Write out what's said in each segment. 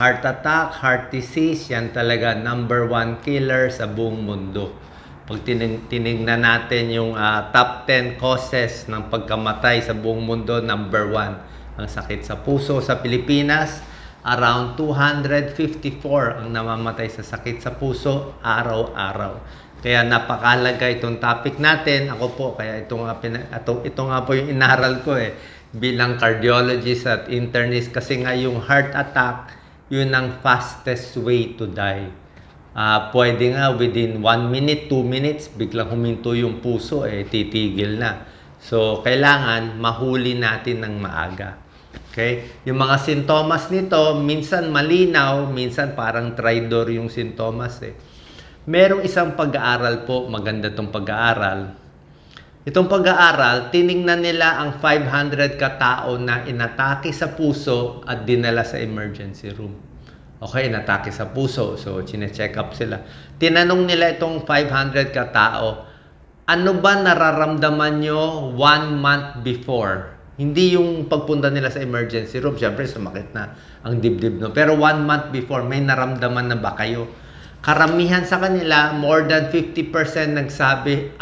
Heart attack, heart disease, yan talaga number one killer sa buong mundo. Pag tinignan natin yung top 10 causes ng pagkamatay sa buong mundo, number one, ang sakit sa puso sa Pilipinas. Around 254 ang namamatay sa sakit sa puso araw-araw. Kaya napakahalaga itong topic natin. Ako po, kaya ito nga po yung inaral ko bilang cardiologist at internist, kasi nga yung heart attack, yun ang fastest way to die. Pwede nga within 1 minute, 2 minutes, biglang huminto yung puso, titigil na. So, kailangan mahuli natin ng maaga. Okay? Yung mga sintomas nito, minsan malinaw, minsan parang traidor yung sintomas Merong isang pag-aaral po, maganda tong pag-aaral. Itong pag-aaral, tiningnan nila ang 500 katao na inatake sa puso at dinala sa emergency room. Okay, inatake sa puso. So, chine-check up sila. Tinanong nila itong 500 katao, ano ba nararamdaman nyo 1 month before? Hindi yung pagpunta nila sa emergency room. Siyempre, sumakit na ang dibdib. No? Pero 1 month before, may naramdaman na ba kayo? Karamihan sa kanila, more than 50% nagsabi,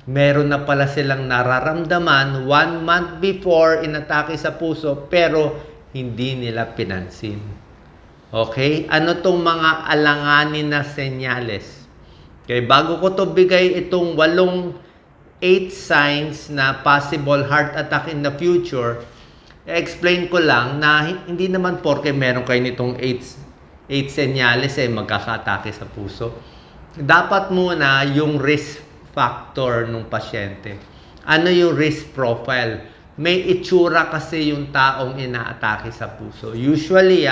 meron na pala silang nararamdaman 1 month before inatake sa puso, pero hindi nila pinansin. Okay? Ano tong mga alanganin na senyales? Okay, bago ko to bigay itong 8 signs na possible heart attack in the future, explain ko lang na hindi naman porke meron kayo nitong 8 senyales magkaka-atake sa puso. Dapat muna yung risk factor ng pasyente. Ano yung risk profile? May itsura kasi yung taong inaatake sa puso. Usually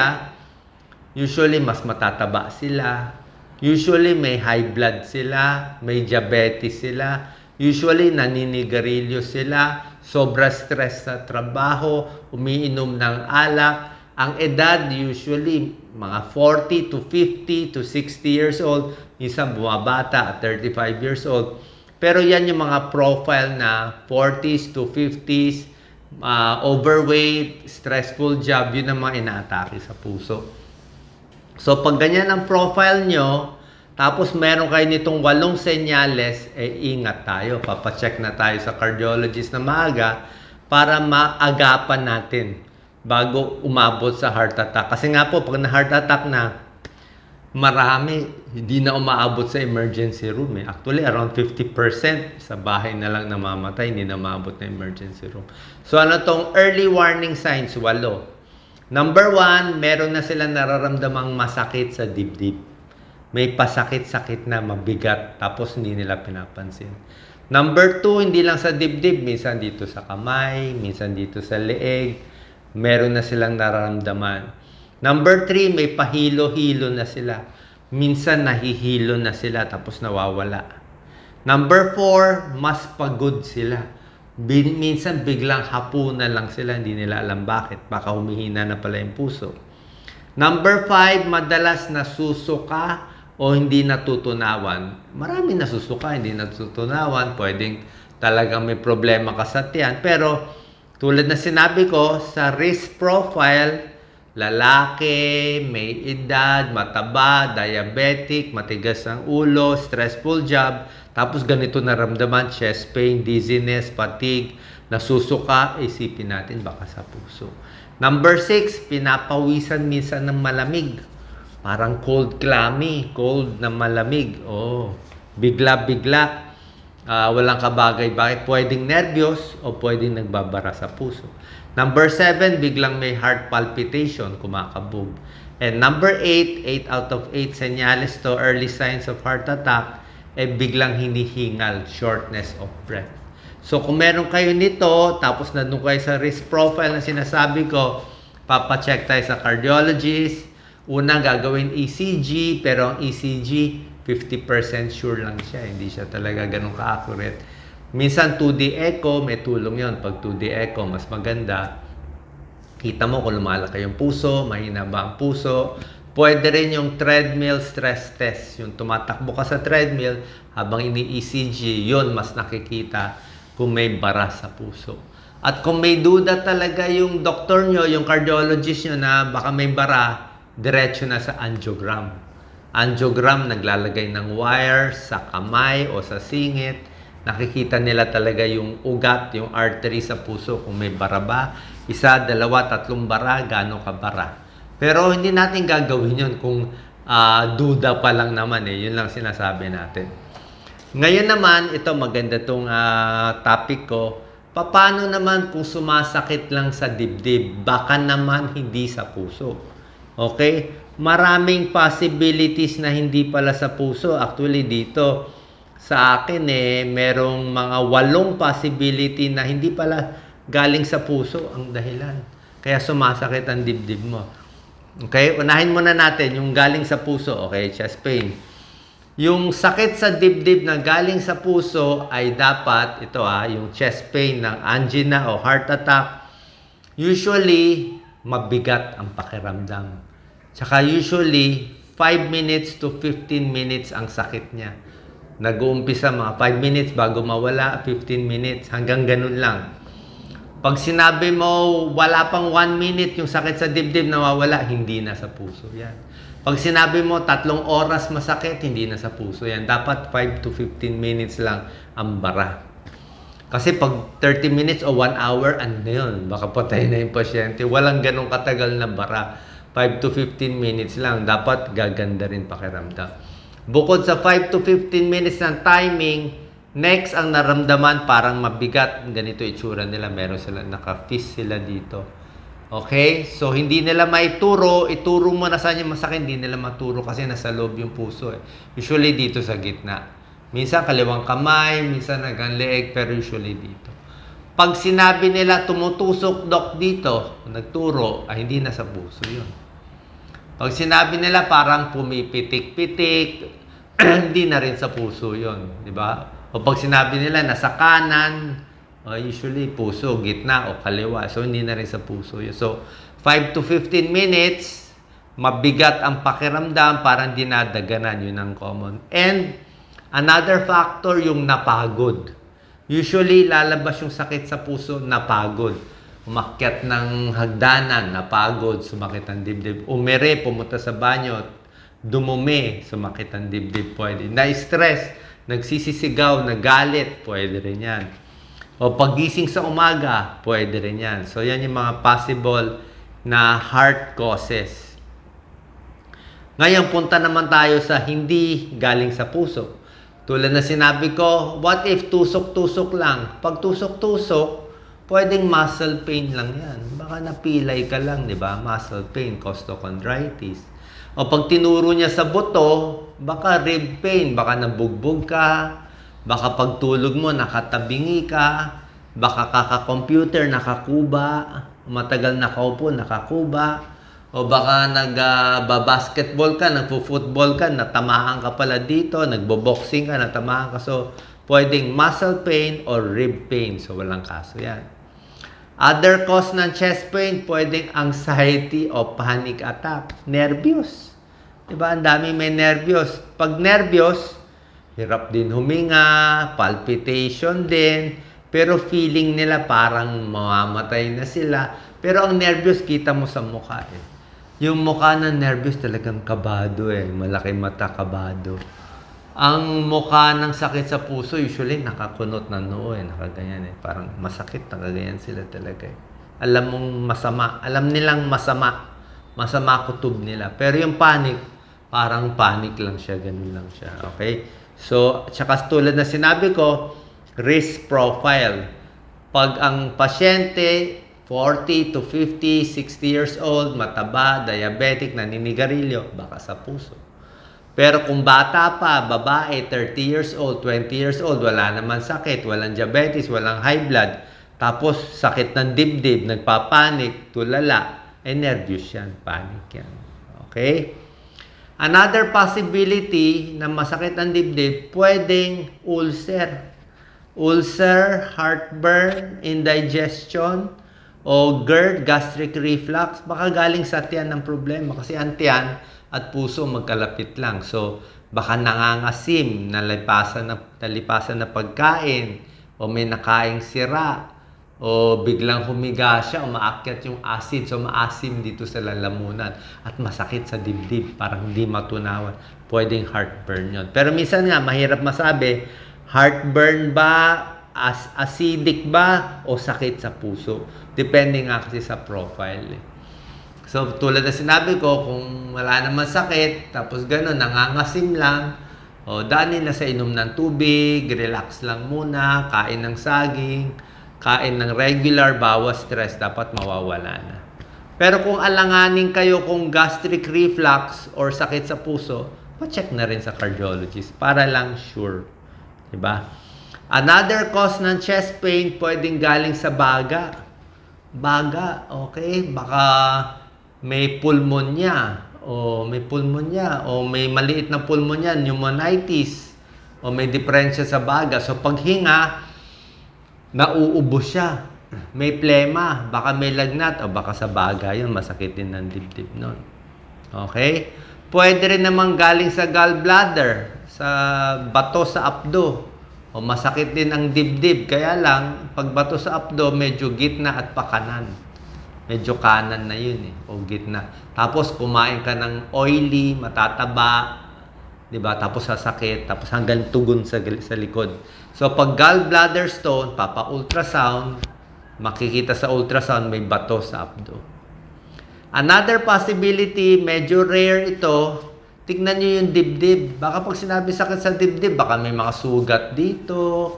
mas matataba sila. Usually may high blood sila, may diabetes sila. Usually naninigarilyo sila, sobra stress sa trabaho, umiinom ng alak. Ang edad usually mga 40 to 50 to 60 years old, isang bumabata at 35 years old. Pero yan yung mga profile na 40s to 50s, overweight, stressful job, yun ang mga inaatake sa puso. So pag ganyan ang profile nyo, tapos meron kayo nitong 8 senyales, ingat tayo. Papacheck na tayo sa cardiologist na maaga para maagapan natin bago umabot sa heart attack. Kasi nga po, pag na-heart attack na, marami hindi na umaabot sa emergency room. Actually, around 50% sa bahay na lang namamatay, hindi na maabot na emergency room. So ano tong early warning signs? 8. Number 1, meron na sila nararamdamang masakit sa dibdib. May pasakit-sakit na mabigat, tapos hindi nila pinapansin. Number 2, hindi lang sa dibdib, minsan dito sa kamay, minsan dito sa leeg, meron na silang nararamdaman. Number 3, may pahilo-hilo na sila. Minsan nahihilo na sila, tapos nawawala. Number 4, mas pagod sila. Minsan biglang hapunan lang sila, hindi nila alam bakit. Baka humihina na pala yung puso. Number 5, madalas nasusuka o hindi natutunawan. Marami nasusuka, hindi natutunawan. Pwedeng talagang may problema ka sa tiyan. Pero tulad na sinabi ko, sa risk profile, lalaki, may edad, mataba, diabetic, matigas ang ulo, stressful job, tapos ganito naramdaman, chest pain, dizziness, fatigue, nasusuka, isipin natin baka sa puso. Number 6, pinapawisan minsan ng malamig. Parang cold clammy, cold na malamig. Bigla-bigla. Walang kabagay-bagay. Pwedeng nervyos o pwedeng nagbabara sa puso. Number 7, biglang may heart palpitation, kumakabog. And number 8 out of 8 senyales to early signs of heart attack, biglang hinihingal, shortness of breath. So kung meron kayo nito, tapos nandun kayo sa risk profile na sinasabi ko, papacheck tayo sa cardiologist. Una, gagawin ECG, pero ang ECG, 50% sure lang siya. Hindi siya talaga ganun ka-accurate. Minsan 2D echo, may tulong yon. Pag 2D echo, mas maganda. Kita mo kung lumalaki yung puso, mahina ba ang puso. Pwede rin yung treadmill stress test. Yung tumatakbo ka sa treadmill, habang ini-ECG, yun mas nakikita kung may bara sa puso. At kung may duda talaga yung doktor nyo, yung cardiologist nyo na baka may bara, diretso na sa angiogram. Angiogram, naglalagay ng wire sa kamay o sa singit. Nakikita nila talaga yung ugat, yung artery sa puso, kung may bara ba. 1, 2, 3 bara, gaano ka bara. Pero hindi natin gagawin yun kung duda pa lang naman eh. Yun lang sinasabi natin. Ngayon naman, ito maganda tong topic ko. Paano naman kung sumasakit lang sa dibdib? Baka naman hindi sa puso. Okay? Maraming possibilities na hindi pala sa puso. Actually, dito sa akin merong mga 8 possibility na hindi pala galing sa puso ang dahilan. Kaya sumasakit ang dibdib mo. Okay? Unahin muna natin yung galing sa puso. Okay? Chest pain. Yung sakit sa dibdib na galing sa puso ay dapat, ito yung chest pain ng angina o heart attack, usually mabigat ang pakiramdam. Tsaka usually 5 minutes to 15 minutes ang sakit niya. Nag-uumpisa mga 5 minutes bago mawala, 15 minutes, hanggang ganun lang. Pag sinabi mo wala pang 1 minute yung sakit sa dibdib nawawala, hindi na sa puso yan. Pag sinabi mo 3 oras masakit, hindi na sa puso yan. Dapat 5 to 15 minutes lang ang bara. Kasi pag 30 minutes o 1 hour, ano yun? Baka patay na yung pasyente. Walang ganong katagal na bara. 5 to 15 minutes lang. Dapat gaganda rin pakiramdam. Bukod sa 5 to 15 minutes ng timing, next ang naramdaman parang mabigat. Ganito itsura nila. Meron sila, naka-fist sila dito. Okay? So, hindi nila maituro. Ituro mo na saan yung masakit. Hindi nila maturo kasi nasa loob yung puso. Usually dito sa gitna. Minsan kaliwang kamay, minsan hanggang leeg, pero usually dito. Pag sinabi nila tumutusok doc dito, nagturo, ay hindi na sa puso yun. Pag sinabi nila parang pumipitik-pitik, hindi na rin sa puso yun. Di ba? O pag sinabi nila nasa kanan, usually puso, gitna o kaliwa. So, hindi na rin sa puso yun. So, 5 to 15 minutes, mabigat ang pakiramdam, parang dinadaganan. Yun ang common. And, another factor, yung napagod. Usually, lalabas yung sakit sa puso, napagod. Umakyat ng hagdanan, napagod, sumakit ang dibdib. Umere, pumunta sa banyo, dumumi, sumakit ang dibdib, pwede. Na-stress, nagsisisigaw, nagalit, pwede rin yan. O pagising sa umaga, pwede rin yan. So, yan yung mga possible na heart causes. Ngayon, punta naman tayo sa hindi galing sa puso. Tulad na sinabi ko, what if tusok-tusok lang? Pag tusok-tusok, pwedeng muscle pain lang yan. Baka napilay ka lang, di ba? Muscle pain, costochondritis. O pag tinuro niya sa buto, baka rib pain, baka nabugbog ka, baka pagtulog mo, nakatabingi ka, baka kaka-computer, nakakuba, matagal nakaupo, nakakuba, o baka nag-basketball ka, nagpo-football ka, natamaan ka pala dito, nagbo-boxing ka, natamaan ka. So, pwedeng muscle pain or rib pain. So, walang kaso yan. Other cause ng chest pain, pwedeng anxiety o panic attack. Nervyos. Diba? Ang dami may nervyos. Pag nervyos, hirap din huminga, palpitation din, pero feeling nila parang mamamatay na sila. Pero ang nervyos, kita mo sa mukha eh. Yung mukha ng nervyos talagang kabado eh. Malaki mata, kabado. Ang mukha ng sakit sa puso, usually nakakunot na noo eh, nakaganyan eh. Parang masakit, nakaganyan sila talaga eh. Alam mong masama, alam nilang masama. Masama kutob nila. Pero yung panic, parang panic lang siya, ganun lang siya. Okay? So, tsaka tulad na sinabi ko, risk profile. Pag ang pasyente, 40 to 50, 60 years old, mataba, diabetic, naninigarilyo, baka sa puso. Pero kung bata pa, babae, 30 years old, 20 years old, wala naman sakit, walang diabetes, walang high blood, tapos sakit ng dibdib, nagpapanik, tulala, nervyos yan, panic yan. Okay? Another possibility na masakit ang dibdib, pwedeng ulcer. Ulcer, heartburn, indigestion, o GERD, gastric reflux, baka galing sa tiyan ng problema. Kasi ang tiyan at puso magkalapit lang. So, baka nangangasim, nalipasan na pagkain, o may nakaing sira, o biglang humiga siya, umaakyat yung acid, so maasim dito sa lalamunan at masakit sa dibdib, parang hindi matunawan. Pwedeng heartburn yon. Pero minsan nga, mahirap masabi, heartburn ba, acidic ba, o sakit sa puso. Depende nga kasi sa profile. So, tulad na sinabi ko, kung wala naman sakit, tapos gano'n, nangangasim lang, o daanin na sa inom ng tubig, relax lang muna, kain ng saging, kain ng regular, bawas stress, dapat mawawala na. Pero kung alanganin kayo kung gastric reflux or sakit sa puso, pa-check na rin sa cardiologist para lang sure. Diba? Another cause ng chest pain, pwedeng galing sa baga. Baga, okay? Baka may pulmonya, o may maliit na pulmonya, pneumonitis, o may diferensya sa baga. So paghinga, nauubos siya. May plema, baka may lagnat, o baka sa baga yun, masakit din ng dibdib nun. Okay? Pwede rin naman galing sa gallbladder, sa bato sa apdo, o masakit din ang dibdib. Kaya lang, pag bato sa apdo, medyo gitna at pakanan. Medyo kanan na yun o gitna. Tapos kumain ka ng oily, matataba, 'di ba? Tapos sasakit, tapos hanggang tugon sa likod. So pag gallbladder stone, papa-ultrasound, makikita sa ultrasound may bato sa abdo. Another possibility, medyo rare ito, tignan niyo yung dibdib. Baka pag sinabi sakit sa dibdib, baka may mga sugat dito,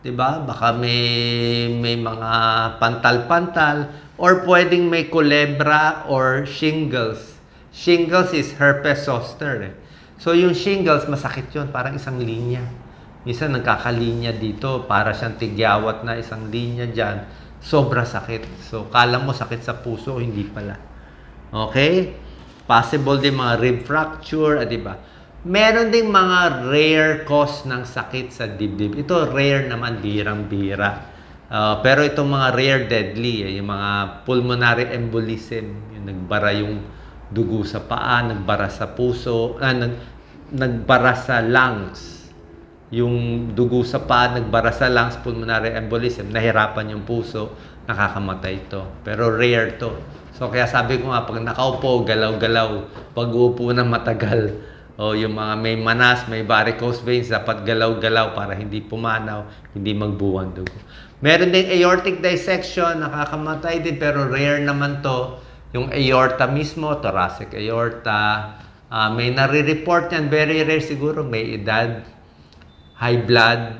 'di ba? Baka may mga pantal-pantal, or pwedeng may kulebra or shingles. Shingles is herpes zoster. So yung shingles, masakit yun, parang isang linya. Minsan nagkakalinya dito, para siyang tigyawat na isang linya dyan. Sobra sakit. So kala mo sakit sa puso, hindi pala. Okay? Possible din mga rib fracture, di ba? Meron ding mga rare cause ng sakit sa dibdib. Ito rare naman, birang-bira. Pero itong mga rare deadly, yung mga pulmonary embolism, yung nagbara yung dugo sa paa, nagbara sa puso, nagbara sa lungs. Yung dugo sa paa, nagbara sa lungs, pulmonary embolism, nahirapan yung puso, nakakamatay ito. Pero rare to. So kaya sabi ko nga, pag nakaupo, galaw-galaw, pag uupo na matagal, o yung mga may manas, may varicose veins, dapat galaw-galaw para hindi pumanaw, hindi magbuwang dugo. Meron din aortic dissection, nakakamatay din, pero rare naman to. Yung aorta mismo, thoracic aorta, may nare-report yan, very rare siguro, may edad, high blood,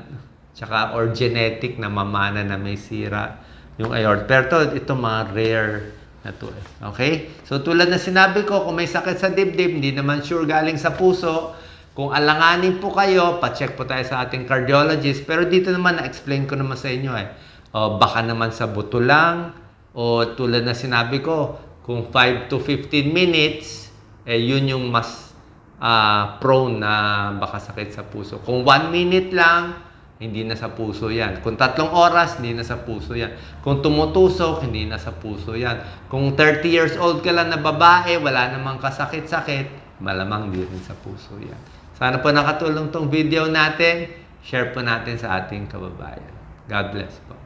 tsaka or genetic na mamana na may sira yung aorta. Pero ito mga rare na to. Okay? So tulad na sinabi ko, kung may sakit sa dibdib, hindi naman sure galing sa puso, kung alanganin po kayo, pa-check po tayo sa ating cardiologist. Pero dito naman, na-explain ko naman sa inyo baka naman sa buto lang, o tulad na sinabi ko, kung 5 to 15 minutes, yun yung mas prone na baka sakit sa puso. Kung 1 minute lang, hindi na sa puso yan. Kung 3 oras, hindi na sa puso yan. Kung tumutusok, hindi na sa puso yan. Kung 30 years old ka lang na babae, wala namang kasakit-sakit, malamang hindi rin sa puso yan. Sana po nakatulong tong video natin. Share po natin sa ating kababayan. God bless po.